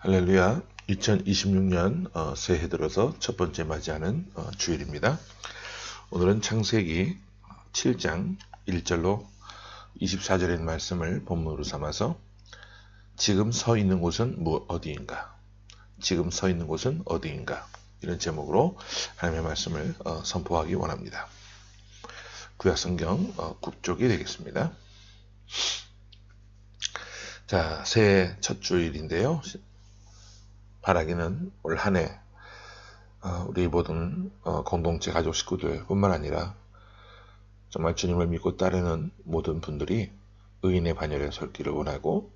할렐루야. 2026년 새해 들어서 첫 번째 맞이하는 주일입니다. 오늘은 창세기 7장 1절로 24절의 말씀을 본문으로 삼아서 지금 서 있는 곳은 어디인가? 지금 서 있는 곳은 어디인가? 이런 제목으로 하나님의 말씀을 선포하기 원합니다. 구약성경 국쪽이 되겠습니다. 자, 새해 첫 주일인데요. 바라기는 올 한 해 우리 모든 공동체 가족 식구들 뿐만 아니라 정말 주님을 믿고 따르는 모든 분들이 의인의 반열에 설기를 원하고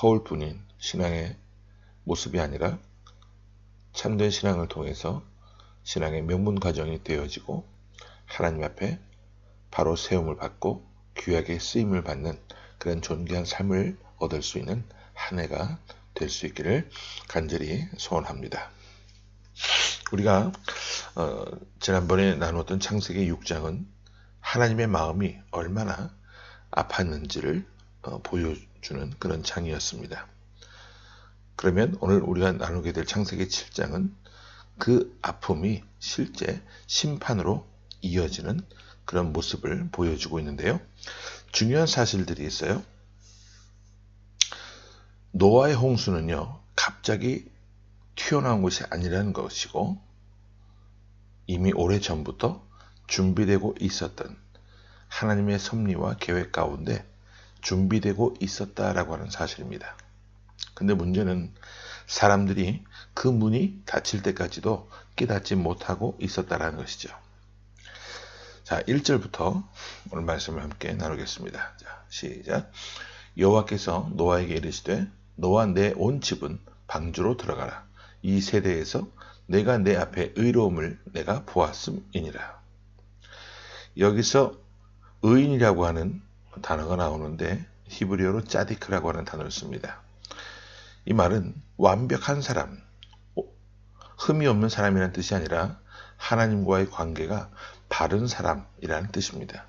허울뿐인 신앙의 모습이 아니라 참된 신앙을 통해서 신앙의 명문 가정이 되어지고 하나님 앞에 바로 세움을 받고 귀하게 쓰임을 받는 그런 존귀한 삶을 얻을 수 있는 한 해가 될 수 있기를 간절히 소원합니다. 우리가 지난번에 나눴던 창세기 6장은 하나님의 마음이 얼마나 아팠는지를 보여주는 그런 장이었습니다. 그러면 오늘 우리가 나누게 될 창세기 7장은 그 아픔이 실제 심판으로 이어지는 그런 모습을 보여주고 있는데요. 중요한 사실들이 있어요. 노아의 홍수는요, 갑자기 튀어나온 것이 아니라는 것이고 이미 오래전부터 준비되고 있었던 하나님의 섭리와 계획 가운데 준비되고 있었다라고 하는 사실입니다. 근데 문제는 사람들이 그 문이 닫힐 때까지도 깨닫지 못하고 있었다라는 것이죠. 자, 1절부터 오늘 말씀을 함께 나누겠습니다. 자, 시작. 여호와께서 노아에게 이르시되 너와 내 온 집은 방주로 들어가라. 이 세대에서 내가 내 앞에 의로움을 내가 보았음이니라. 여기서 의인이라고 하는 단어가 나오는데 히브리어로 짜디크라고 하는 단어를 씁니다. 이 말은 완벽한 사람, 흠이 없는 사람이라는 뜻이 아니라 하나님과의 관계가 바른 사람이라는 뜻입니다.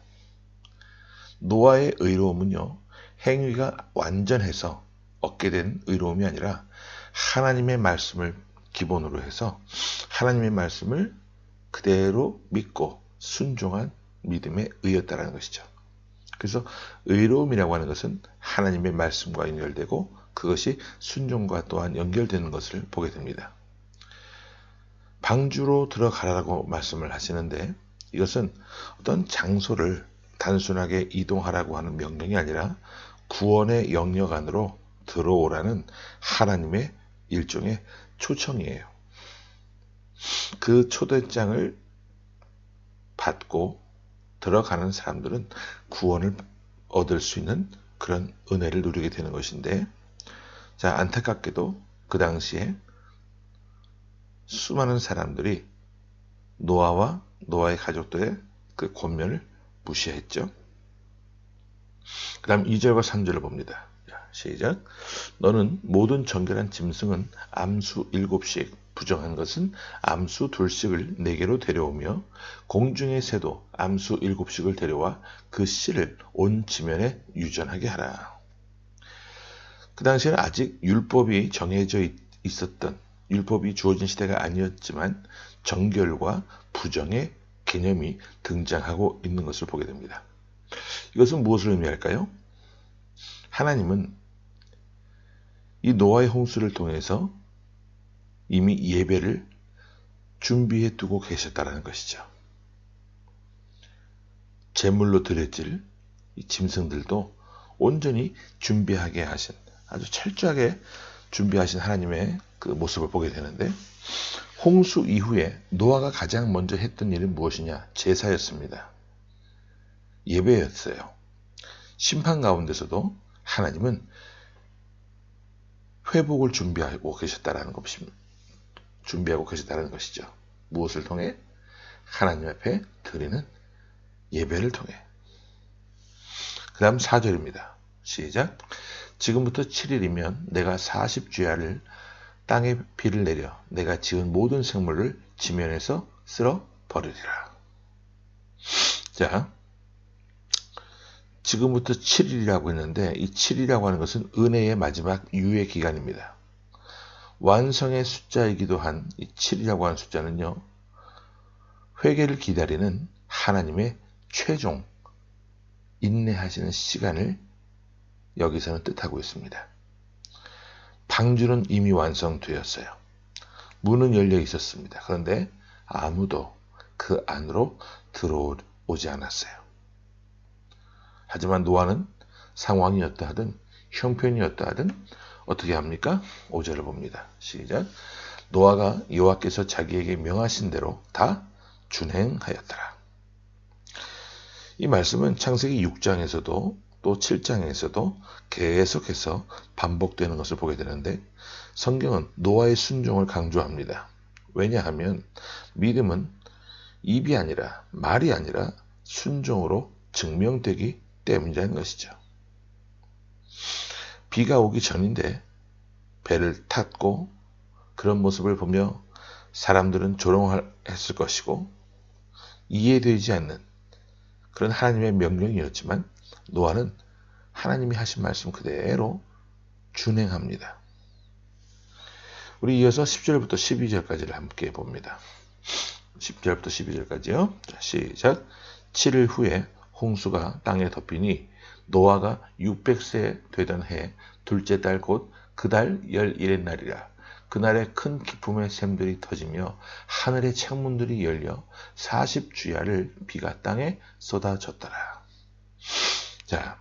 노아의 의로움은요, 행위가 완전해서 얻게 된 의로움이 아니라 하나님의 말씀을 기본으로 해서 하나님의 말씀을 그대로 믿고 순종한 믿음에 의였다라는 것이죠. 그래서 의로움이라고 하는 것은 하나님의 말씀과 연결되고 그것이 순종과 또한 연결되는 것을 보게 됩니다. 방주로 들어가라고 말씀을 하시는데 이것은 어떤 장소를 단순하게 이동하라고 하는 명령이 아니라 구원의 영역 안으로 들어오라는 하나님의 일종의 초청이에요. 그 초대장을 받고 들어가는 사람들은 구원을 얻을 수 있는 그런 은혜를 누리게 되는 것인데, 자, 안타깝게도 그 당시에 수많은 사람들이 노아와 노아의 가족들의 그 권면을 무시했죠. 그 다음 2절과 3절을 봅니다. 시작. 너는 모든 정결한 짐승은 암수 7씩, 부정한 것은 암수 2씩을 내게로 데려오며 공중의 새도 암수 7씩을 데려와 그 씨를 온 지면에 유전하게 하라. 그 당시에는 아직 율법이 정해져 있었던, 율법이 주어진 시대가 아니었지만 정결과 부정의 개념이 등장하고 있는 것을 보게 됩니다. 이것은 무엇을 의미할까요? 하나님은 이 노아의 홍수를 통해서 이미 예배를 준비해 두고 계셨다는 것이죠. 제물로 드려질 이 짐승들도 온전히 준비하게 하신, 아주 철저하게 준비하신 하나님의 그 모습을 보게 되는데, 홍수 이후에 노아가 가장 먼저 했던 일은 무엇이냐? 제사였습니다. 예배였어요. 심판 가운데서도 하나님은 회복을 준비하고 계셨다는 것이죠. 무엇을 통해? 하나님 앞에 드리는 예배를 통해. 그 다음 4절입니다. 시작. 지금부터 7일이면 내가 40주야를 땅에 비를 내려 내가 지은 모든 생물을 지면에서 쓸어 버리리라. 자, 지금부터 7일이라고 했는데 이 7이라고 하는 것은 은혜의 마지막 유예 기간입니다. 완성의 숫자이기도 한 이 7이라고 하는 숫자는요, 회개를 기다리는 하나님의 최종 인내하시는 시간을 여기서는 뜻하고 있습니다. 방주는 이미 완성되었어요. 문은 열려 있었습니다. 그런데 아무도 그 안으로 들어오지 않았어요. 하지만 노아는 상황이 어떠하든 형편이 어떠하든 어떻게 합니까? 5절을 봅니다. 시작. 노아가 여호와께서 자기에게 명하신 대로 다 준행하였더라. 이 말씀은 창세기 6장에서도 또 7장에서도 계속해서 반복되는 것을 보게 되는데 성경은 노아의 순종을 강조합니다. 왜냐하면 믿음은 입이 아니라 말이 아니라 순종으로 증명되기 때문이라는 것이죠. 비가 오기 전인데 배를 탔고 그런 모습을 보며 사람들은 조롱했을 것이고 이해되지 않는 그런 하나님의 명령이었지만 노아는 하나님이 하신 말씀 그대로 준행합니다. 우리 이어서 10절부터 12절까지를 함께 봅니다. 10절부터 12절까지요. 시작. 7일 후에 홍수가 땅에 덮이니 노아가 600세 되던 해 둘째 달 곧 그 달 11의 날이라. 그날에 큰 기품의 샘들이 터지며 하늘의 창문들이 열려 40주야를 비가 땅에 쏟아졌더라. 자,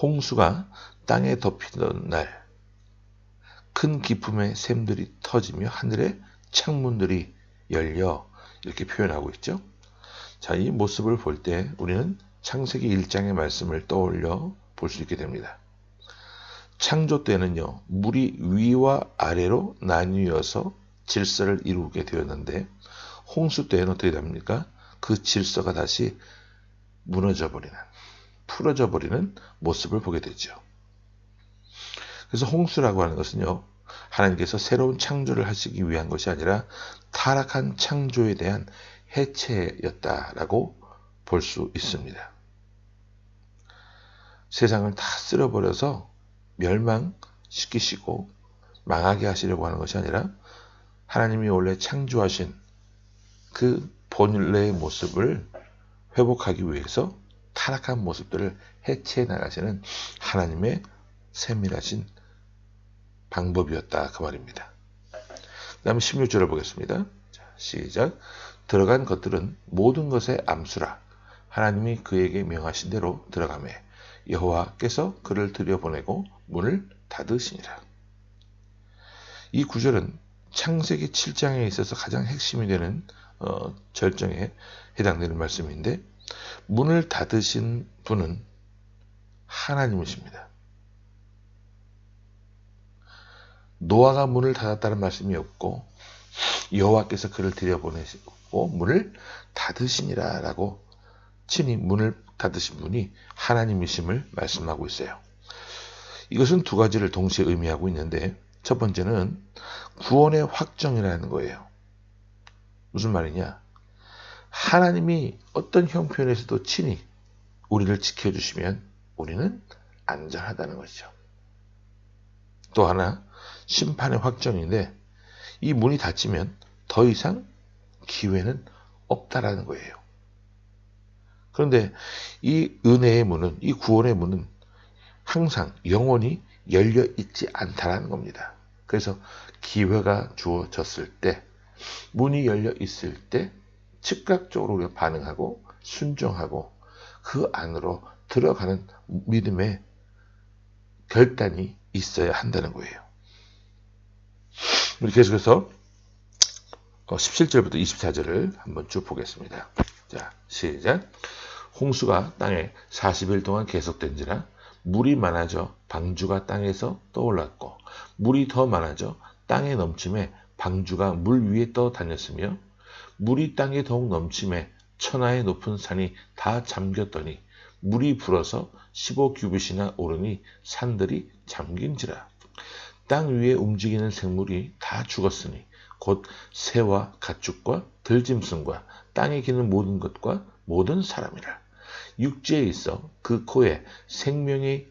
홍수가 땅에 덮이던 날 큰 기품의 샘들이 터지며 하늘의 창문들이 열려 이렇게 표현하고 있죠. 자, 이 모습을 볼 때 우리는 창세기 1장의 말씀을 떠올려 볼 수 있게 됩니다. 창조 때는요, 물이 위와 아래로 나뉘어서 질서를 이루게 되었는데 홍수 때는 어떻게 됩니까? 그 질서가 다시 무너져 버리는, 풀어져 버리는 모습을 보게 되죠. 그래서 홍수라고 하는 것은요, 하나님께서 새로운 창조를 하시기 위한 것이 아니라 타락한 창조에 대한 해체였다라고 볼 수 있습니다. 세상을 다 쓸어버려서 멸망시키시고 망하게 하시려고 하는 것이 아니라 하나님이 원래 창조하신 그 본래의 모습을 회복하기 위해서 타락한 모습들을 해체해 나가시는 하나님의 세밀하신 방법이었다 그 말입니다. 그 다음에 16절을 보겠습니다. 자, 시작. 들어간 것들은 모든 것의 암수라. 하나님이 그에게 명하신 대로 들어가매 여호와께서 그를 들여보내고 문을 닫으시니라. 이 구절은 창세기 7장에 있어서 가장 핵심이 되는 절정에 해당되는 말씀인데 문을 닫으신 분은 하나님이십니다. 노아가 문을 닫았다는 말씀이 없고 여호와께서 그를 들여보내시고 문을 닫으시니라 라고 친히 문을 닫으신 분이 하나님이심을 말씀하고 있어요. 이것은 두 가지를 동시에 의미하고 있는데 첫 번째는 구원의 확정이라는 거예요. 무슨 말이냐? 하나님이 어떤 형편에서도 친히 우리를 지켜주시면 우리는 안전하다는 것이죠. 또 하나 심판의 확정인데 이 문이 닫히면 더 이상 기회는 없다라는 거예요. 그런데 이 은혜의 문은, 이 구원의 문은 항상 영원히 열려 있지 않다라는 겁니다. 그래서 기회가 주어졌을 때, 문이 열려 있을 때 즉각적으로 우리가 반응하고 순종하고 그 안으로 들어가는 믿음의 결단이 있어야 한다는 거예요. 우리 계속해서 17절부터 24절을 한번 쭉 보겠습니다. 자, 시작. 홍수가 땅에 40일 동안 계속된지라 물이 많아져 방주가 땅에서 떠올랐고 물이 더 많아져 땅에 넘침에 방주가 물 위에 떠다녔으며 물이 땅에 더욱 넘침에 천하의 높은 산이 다 잠겼더니 물이 불어서 15규빗이나 오르니 산들이 잠긴지라. 땅 위에 움직이는 생물이 다 죽었으니 곧 새와 가축과 들짐승과 땅에 기는 모든 것과 모든 사람이라. 육지에 있어 그 코에 생명의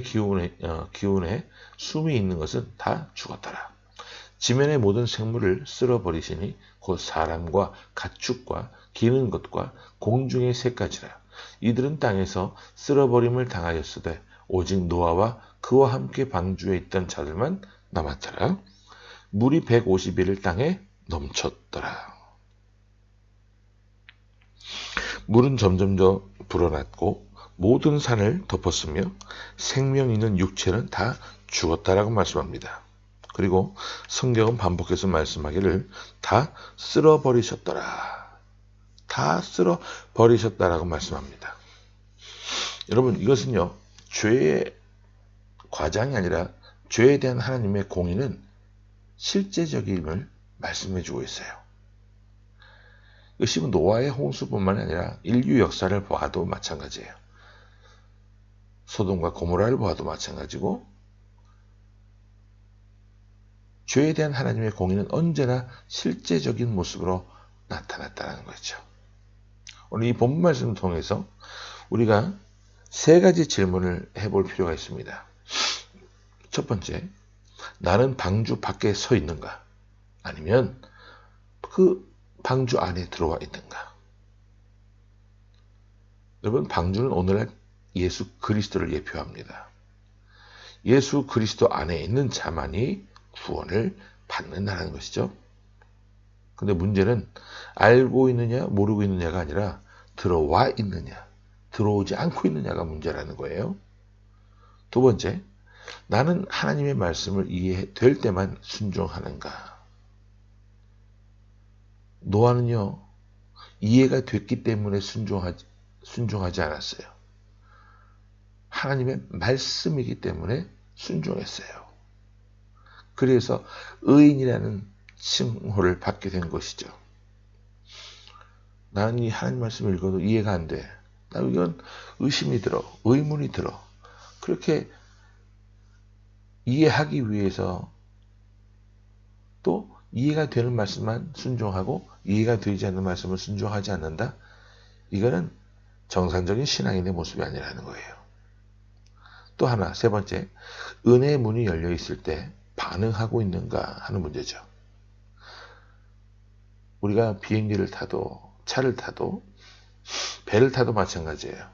기운에 숨이 있는 것은 다 죽었더라. 지면의 모든 생물을 쓸어버리시니 곧 사람과 가축과 기는 것과 공중의 새까지라. 이들은 땅에서 쓸어버림을 당하였으되 오직 노아와 그와 함께 방주에 있던 자들만 남았더라. 물이 150일을 땅에 넘쳤더라. 물은 점점 더 불어났고 모든 산을 덮었으며 생명 있는 육체는 다 죽었다라고 말씀합니다. 그리고 성경은 반복해서 말씀하기를 다 쓸어버리셨더라. 다 쓸어버리셨다라고 말씀합니다. 여러분, 이것은요, 죄의 과장이 아니라 죄에 대한 하나님의 공의는 실제적임을 말씀해 주고 있어요. 이것이 노아의 홍수뿐만 아니라 인류 역사를 봐도 마찬가지예요. 소돔과 고모라를 봐도 마찬가지고 죄에 대한 하나님의 공의는 언제나 실제적인 모습으로 나타났다는 거죠. 오늘 이 본문 말씀을 통해서 우리가 세 가지 질문을 해볼 필요가 있습니다. 첫 번째, 나는 방주 밖에 서 있는가? 아니면 그 방주 안에 들어와 있는가? 여러분, 방주는 오늘날 예수 그리스도를 예표합니다. 예수 그리스도 안에 있는 자만이 구원을 받는다는 것이죠. 근데 문제는 알고 있느냐 모르고 있느냐가 아니라 들어와 있느냐 들어오지 않고 있느냐가 문제라는 거예요. 두 번째, 나는 하나님의 말씀을 이해될 때만 순종하는가? 노아는요, 이해가 됐기 때문에 순종하지 않았어요. 하나님의 말씀이기 때문에 순종했어요. 그래서 의인이라는 칭호를 받게 된 것이죠. 나는 이 하나님 말씀을 읽어도 이해가 안 돼. 나 이건 의심이 들어, 의문이 들어. 그렇게 이해하기 위해서 또 이해가 되는 말씀만 순종하고 이해가 되지 않는 말씀을 순종하지 않는다? 이거는 정상적인 신앙인의 모습이 아니라는 거예요. 또 하나, 세 번째, 은혜의 문이 열려 있을 때 반응하고 있는가 하는 문제죠. 우리가 비행기를 타도 차를 타도 배를 타도 마찬가지예요.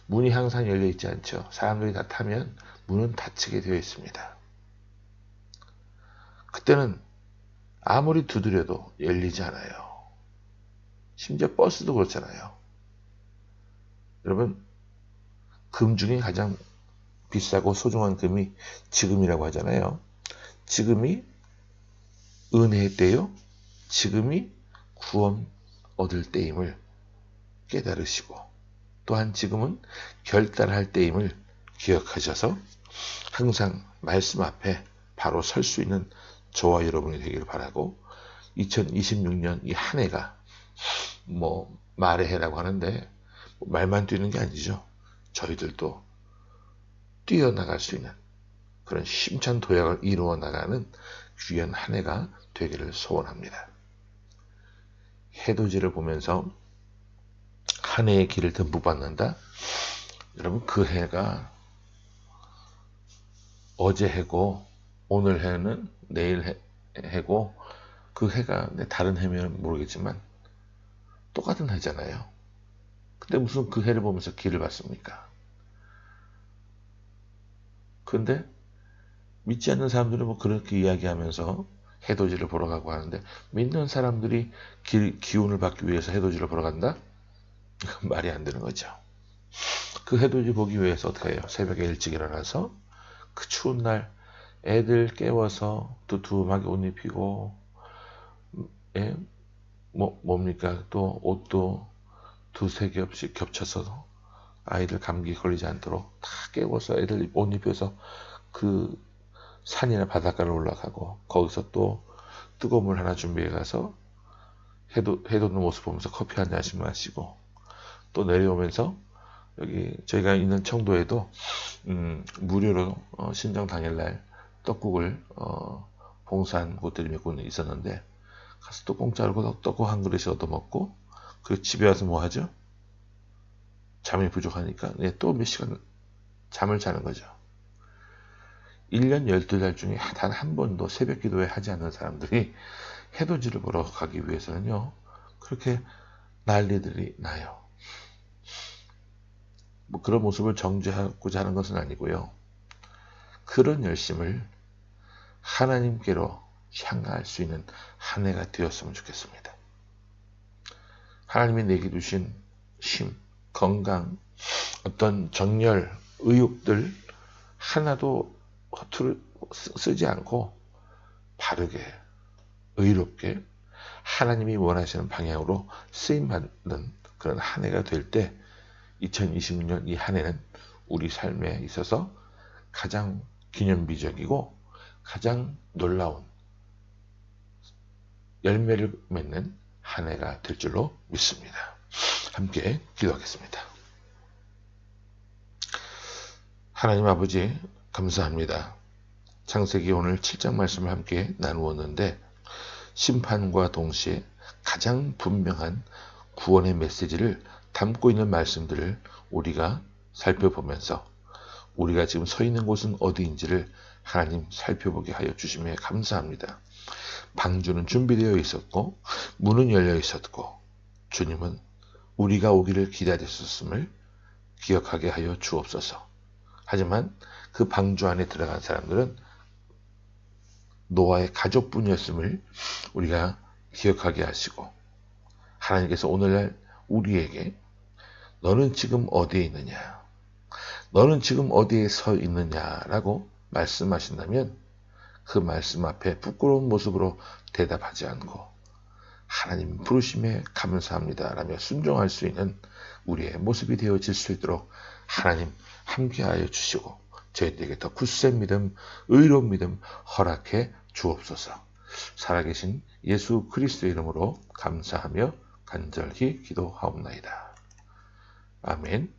문이 항상 열려 있지 않죠. 사람들이 다 타면 문은 닫히게 되어 있습니다. 그때는 아무리 두드려도 열리지 않아요. 심지어 버스도 그렇잖아요. 여러분, 금 중에 가장 비싸고 소중한 금이 지금이라고 하잖아요. 지금이 은혜의 때요. 지금이 구원 얻을 때임을 깨달으시고 또한 지금은 결단할 때임을 기억하셔서 항상 말씀 앞에 바로 설 수 있는 저와 여러분이 되기를 바라고 2026년 이 한 해가 말의 해라고 하는데 말만 뛰는 게 아니죠. 저희들도 뛰어나갈 수 있는 그런 힘찬 도약을 이루어 나가는 귀한 한 해가 되기를 소원합니다. 해돋이를 보면서 한 해의 길을 듬뿍 받는다. 여러분, 그 해가 어제 해고 오늘 해는 내일 해고 그 해가 다른 해면 모르겠지만 똑같은 해잖아요. 근데 무슨 그 해를 보면서 길을 받습니까? 근데 믿지 않는 사람들은 그렇게 이야기하면서 해돋이를 보러 가고 하는데 믿는 사람들이 기운을 받기 위해서 해돋이를 보러 간다? 이건 말이 안 되는 거죠. 그 해돋이 보기 위해서 어떻게 해요? 새벽에 일찍 일어나서 그 추운 날 애들 깨워서 두툼하게 옷 입히고 뭡니까? 또 옷도 두세 겹씩 겹쳐서 아이들 감기 걸리지 않도록 다 깨워서 애들 옷 입혀서 그 산이나 바닷가를 올라가고 거기서 또 뜨거운 물 하나 준비해 가서 해돋는 모습 보면서 커피 한 잔씩 마시고 또 내려오면서 여기 저희가 있는 청도에도 무료로 신정 당일날 떡국을 봉사한 곳들이 몇 군데 있었는데 가서 또 공짜로 떡국 한 그릇씩 얻어먹고 그리고 집에 와서 뭐 하죠? 잠이 부족하니까 또 몇 시간 잠을 자는 거죠. 1년 12달 중에 단 한 번도 새벽 기도회 하지 않는 사람들이 해돋이를 보러 가기 위해서는요, 그렇게 난리들이 나요. 뭐 그런 모습을 정죄하고자 하는 것은 아니고요. 그런 열심을 하나님께로 향할 수 있는 한 해가 되었으면 좋겠습니다. 하나님이 내게 주신 힘, 건강, 어떤 정열, 의욕들 하나도 허투루 쓰지 않고 바르게, 의롭게 하나님이 원하시는 방향으로 쓰임받는 그런 한 해가 될 때 2026년 이 한 해는 우리 삶에 있어서 가장 기념비적이고 가장 놀라운 열매를 맺는 한 해가 될 줄로 믿습니다. 함께 기도하겠습니다. 하나님 아버지 감사합니다. 창세기 오늘 7장 말씀을 함께 나누었는데 심판과 동시에 가장 분명한 구원의 메시지를 담고 있는 말씀들을 우리가 살펴보면서 우리가 지금 서 있는 곳은 어디인지를 하나님 살펴보게 하여 주심에 감사합니다. 방주는 준비되어 있었고 문은 열려 있었고 주님은 우리가 오기를 기다렸었음을 기억하게 하여 주옵소서. 하지만 그 방주 안에 들어간 사람들은 노아의 가족뿐이었음을 우리가 기억하게 하시고 하나님께서 오늘날 우리에게 너는 지금 어디에 있느냐? 너는 지금 어디에 서 있느냐라고 말씀하신다면 그 말씀 앞에 부끄러운 모습으로 대답하지 않고 하나님 부르심에 감사합니다 라며 순종할 수 있는 우리의 모습이 되어질 수 있도록 하나님 함께하여 주시고 저희들에게 더 굳센 믿음, 의로운 믿음 허락해 주옵소서. 살아계신 예수 그리스도의 이름으로 감사하며 간절히 기도하옵나이다. 아멘.